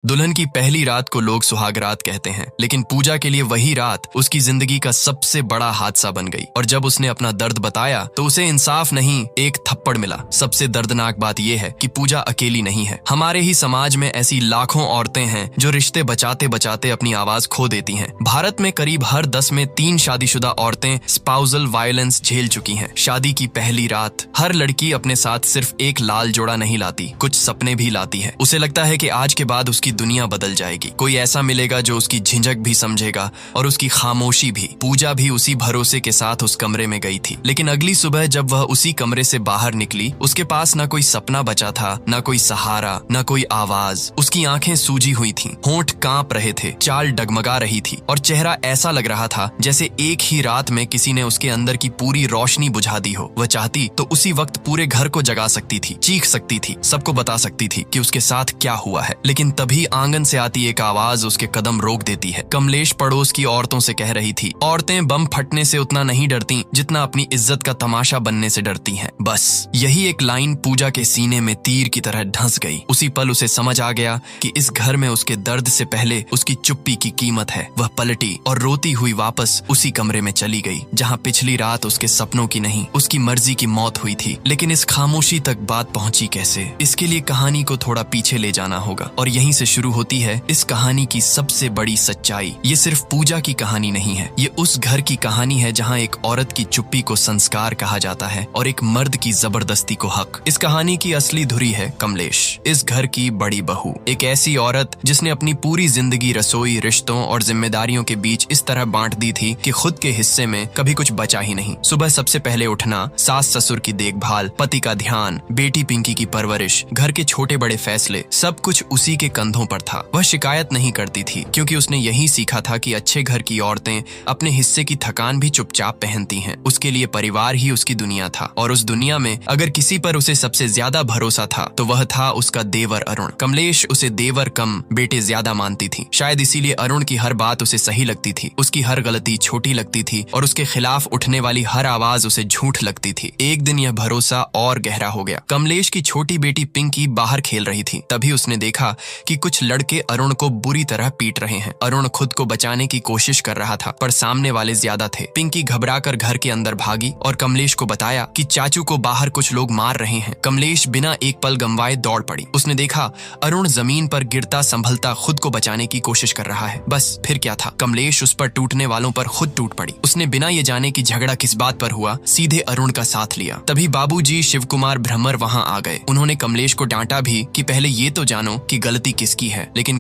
दुल्हन की पहली रात को लोग सुहाग रात कहते हैं, लेकिन पूजा के लिए वही रात उसकी जिंदगी का सबसे बड़ा हादसा बन गई। और जब उसने अपना दर्द बताया तो उसे इंसाफ नहीं, एक थप्पड़ मिला। सबसे दर्दनाक बात यह है कि पूजा अकेली नहीं है। हमारे ही समाज में ऐसी लाखों औरतें हैं जो रिश्ते बचाते बचाते अपनी आवाज खो देती हैं। भारत में करीब हर 10 में 3 शादीशुदा औरतें स्पाउसल वायलेंस झेल चुकी हैं। शादी की पहली रात हर लड़की अपने साथ सिर्फ एक लाल जोड़ा नहीं लाती, कुछ सपने भी लाती है। उसे लगता है कि आज के बाद उसकी दुनिया बदल जाएगी, कोई ऐसा मिलेगा जो उसकी झिझक भी समझेगा और उसकी खामोशी भी। पूजा भी उसी भरोसे के साथ उस कमरे में गई थी, लेकिन अगली सुबह जब वह उसी कमरे से बाहर निकली, उसके पास ना कोई सपना बचा था, ना कोई सहारा, ना कोई आवाज। उसकी आंखें सूजी हुई थीं, होंठ कांप रहे थे, चाल डगमगा रही थी और चेहरा ऐसा लग रहा था जैसे एक ही रात में किसी ने उसके अंदर की पूरी रोशनी बुझा दी हो। वह चाहती तो उसी वक्त पूरे घर को जगा सकती थी, चीख सकती थी, सबको बता सकती थी कि उसके साथ क्या हुआ है। लेकिन तभी आंगन से आती एक आवाज उसके कदम रोक देती है। कमलेश पड़ोस की औरतों से कह रही थी, औरतें बम फटने से उतना नहीं डरती जितना अपनी इज्जत का तमाशा बनने से डरती हैं। बस यही एक लाइन पूजा के सीने में तीर की तरह ढंस गई। उसी पल उसे समझ आ गया कि इस घर में उसके दर्द से पहले उसकी चुप्पी की कीमत है। वह पलटी और रोती हुई वापस उसी कमरे में चली गई जहां पिछली रात उसके सपनों की नहीं, उसकी मर्जी की मौत हुई थी। लेकिन इस खामोशी तक बात पहुंची कैसे? इसके लिए कहानी को थोड़ा पीछे ले जाना होगा और यहीं से शुरू होती है इस कहानी की सबसे बड़ी सच्चाई। ये सिर्फ पूजा की कहानी नहीं है, ये उस घर की कहानी है जहां एक औरत की चुप्पी को संस्कार कहा जाता है और एक मर्द की जबरदस्ती को हक। इस कहानी की असली धुरी है कमलेश, इस घर की बड़ी बहू, एक ऐसी औरत जिसने अपनी पूरी जिंदगी रसोई, रिश्तों और जिम्मेदारियों के बीच इस तरह बांट दी थी कि खुद के हिस्से में कभी कुछ बचा ही नहीं। सुबह सबसे पहले उठना, सास ससुर की देखभाल, पति का ध्यान, बेटी पिंकी की परवरिश, घर के छोटे बड़े फैसले, सब कुछ उसी के कंधों पर था। वह शिकायत नहीं करती थी क्योंकि उसने यही सीखा था कि अच्छे घर की औरतें अपने हिस्से की थकान भी चुपचाप पहनती हैं। उसके लिए परिवार ही उसकी दुनिया था और उस दुनिया में अगर किसी पर उसे सबसे ज्यादा भरोसा था तो वह था उसका देवर अरुण। कमलेश उसे देवर कम बेटे ज्यादा मानती थी। शायद इसीलिए अरुण की हर बात उसे सही लगती थी, उसकी हर गलती छोटी लगती थी और उसके खिलाफ उठने वाली हर आवाज उसे झूठ लगती थी। एक दिन यह भरोसा और गहरा हो गया। कमलेश की छोटी बेटी पिंकी बाहर खेल रही थी, तभी उसने देखा कि कुछ लड़के अरुण को बुरी तरह पीट रहे हैं। अरुण खुद को बचाने की कोशिश कर रहा था पर सामने वाले ज्यादा थे। पिंकी घबराकर घर के अंदर भागी और कमलेश को बताया कि चाचू को बाहर कुछ लोग मार रहे हैं। कमलेश बिना एक पल गंवाए दौड़ पड़ी। उसने देखा अरुण जमीन पर गिरता संभलता खुद को बचाने की कोशिश कर रहा है। बस फिर क्या था, कमलेश उस पर टूटने वालों पर खुद टूट पड़ी। उसने बिना ये जाने कि झगड़ा किस बात पर हुआ सीधे अरुण का साथ लिया। तभी बाबूजी शिव कुमार भ्रमर वहां आ गए। उन्होंने कमलेश को डांटा भी कि पहले ये तो जानो कि गलती किसकी है, लेकिन